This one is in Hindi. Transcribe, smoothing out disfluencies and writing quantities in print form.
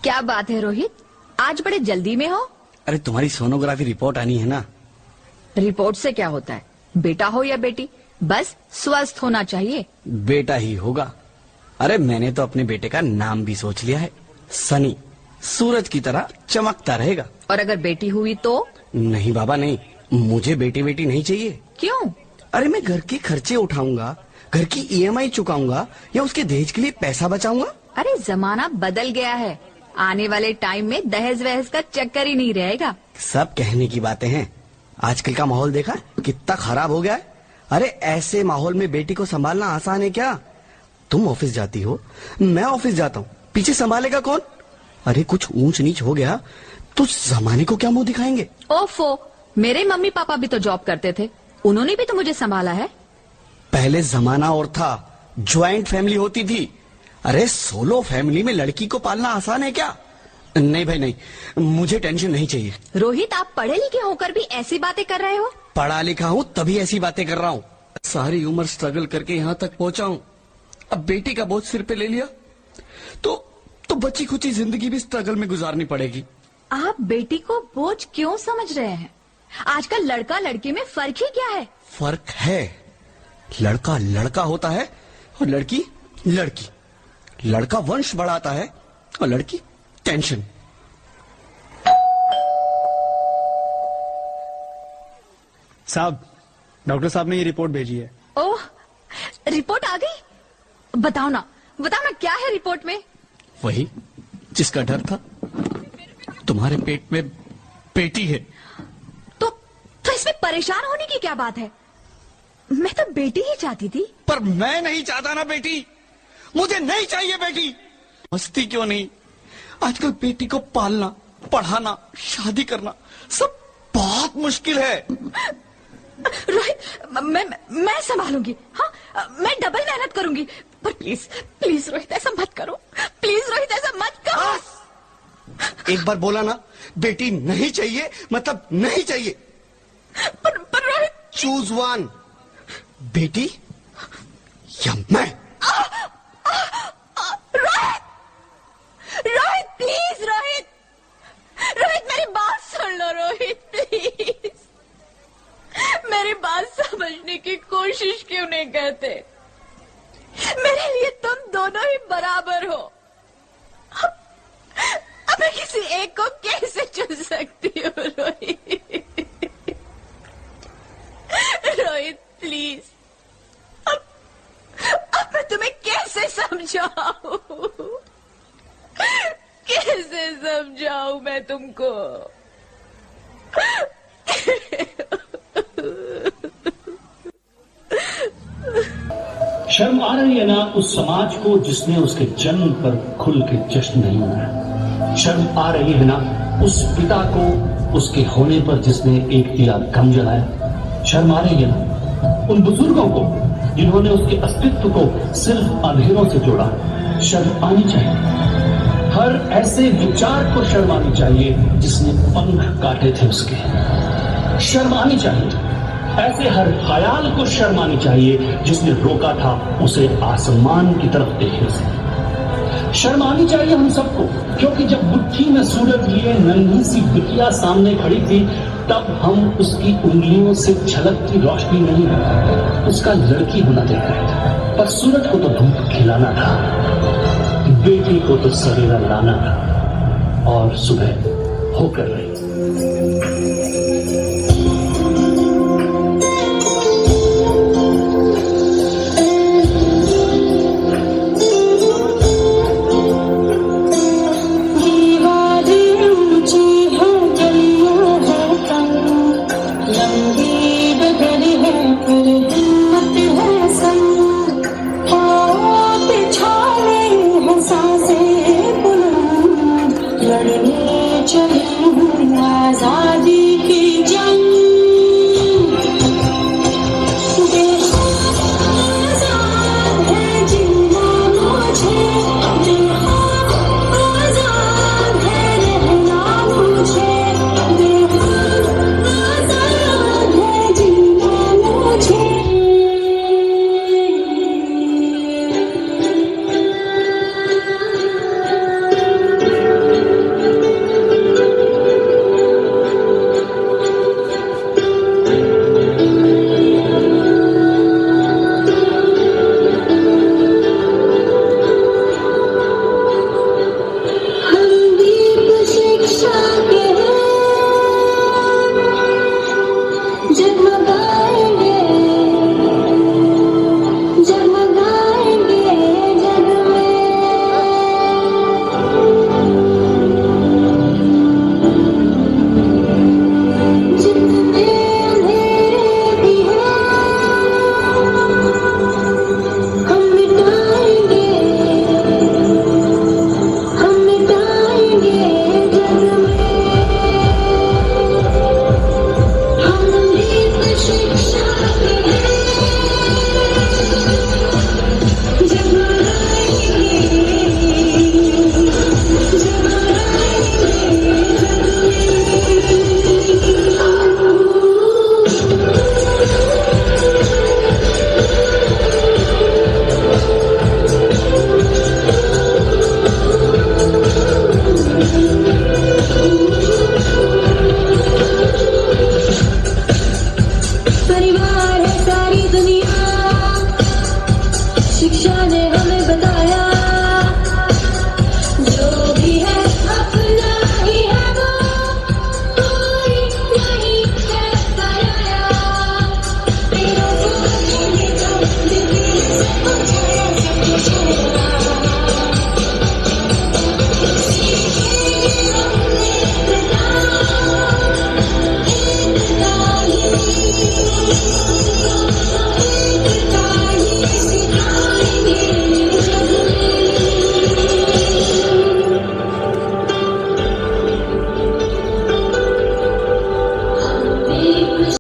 क्या बात है रोहित, आज बड़े जल्दी में हो? अरे तुम्हारी सोनोग्राफी रिपोर्ट आनी है ना। रिपोर्ट से क्या होता है, बेटा हो या बेटी, बस स्वस्थ होना चाहिए। बेटा ही होगा। अरे मैंने तो अपने बेटे का नाम भी सोच लिया है, सनी, सूरज की तरह चमकता रहेगा। और अगर बेटी हुई तो? नहीं बाबा नहीं, मुझे बेटी बेटी नहीं चाहिए। क्यों? अरे मैं घर के खर्चे उठाऊंगा, घर की ईएमआई चुकाऊंगा या उसके दहेज के लिए पैसा बचाऊंगा। अरे जमाना बदल गया है, आने वाले टाइम में दहेज वहेज का चक्कर ही नहीं रहेगा। सब कहने की बातें हैं, आजकल का माहौल देखा कितना खराब हो गया है। अरे ऐसे माहौल में बेटी को संभालना आसान है क्या? तुम ऑफिस जाती हो, मैं ऑफिस जाता हूँ, पीछे संभालेगा कौन? अरे कुछ ऊंच नीच हो गया तो जमाने को क्या मुंह दिखाएंगे? ओफो, मेरे मम्मी पापा भी तो जॉब करते थे, उन्होंने भी तो मुझे संभाला है। पहले जमाना और था, ज्वाइंट फैमिली होती थी। अरे सोलो फैमिली में लड़की को पालना आसान है क्या? नहीं भाई नहीं, मुझे टेंशन नहीं चाहिए। रोहित, आप पढ़े लिखे होकर भी ऐसी बातें कर रहे हो? पढ़ा लिखा हूँ तभी ऐसी बातें कर रहा हूँ। सारी उम्र स्ट्रगल करके यहाँ तक पहुँचा हूँ, अब बेटी का बोझ सिर पे ले लिया तो बची खुची जिंदगी भी स्ट्रगल में गुजारनी पड़ेगी। आप बेटी को बोझ क्यों समझ रहे हैं? आजकल लड़का लड़की में फर्क ही क्या है? फर्क है, लड़का लड़का होता है और लड़की लड़की। लड़का वंश बढ़ाता है और लड़की टेंशन। साहब, डॉक्टर साहब ने ये रिपोर्ट भेजी है। ओह, रिपोर्ट आ गई? बताओ ना क्या है रिपोर्ट में? वही जिसका डर था, तुम्हारे पेट में बेटी है। तो इसमें परेशान होने की क्या बात है? मैं तो बेटी ही चाहती थी। पर मैं नहीं चाहता ना बेटी, मुझे नहीं चाहिए बेटी। मस्ती क्यों नहीं, आजकल बेटी को पालना, पढ़ाना, शादी करना सब बहुत मुश्किल है। रोहित, मैं संभालूंगी। हाँ, मैं डबल मेहनत करूंगी, पर प्लीज रोहित ऐसा मत करो। प्लीज रोहित ऐसा मत करो। एक बार बोला ना, बेटी नहीं चाहिए मतलब नहीं चाहिए। पर रोहित, चूज वन, बेटी या मैं। रोहित प्लीज, रोहित मेरी बात सुन लो। रोहित प्लीज, मेरी बात समझने की कोशिश क्यों नहीं करते? मेरे लिए तुम दोनों ही बराबर हो। अब मैं किसी एक को कैसे चुन सकती हूँ? रोहित प्लीज, अब मैं तुम्हें कैसे समझाऊं? कैसे समझाऊं मैं तुमको? शर्म आ रही है ना उस समाज को जिसने उसके जन्म पर खुल के जश्न नहीं मनाया। शर्म आ रही है ना उस पिता को उसके होने पर जिसने एक दिया गम जलाया। शर्म आ रही है ना उन बुजुर्गों को जिन्होंने उसके अस्तित्व को सिर्फ अंधेरों से जोड़ा। शर्म आनी चाहिए, हर ऐसे विचार को शर्म आनी चाहिए जिसने पंख काटे थे उसके। शर्म आनी चाहिए ऐसे हर ख्याल को, शर्म आनी चाहिए जिसने रोका था उसे आसमान की तरफ देखने से। शर्म आनी चाहिए हम सबको, क्योंकि जब मुट्ठी में सूरज लिए नन्ही सी बिटिया सामने खड़ी थी, तब हम उसकी उंगलियों से छलकती रोशनी नहीं, उसका लड़की होना देख रहे थे। पर सूरज को तो धूप खिलाना था, बेटी को तो सवेरा लाना था, और सुबह होकर रही। लड़ने चले तुझे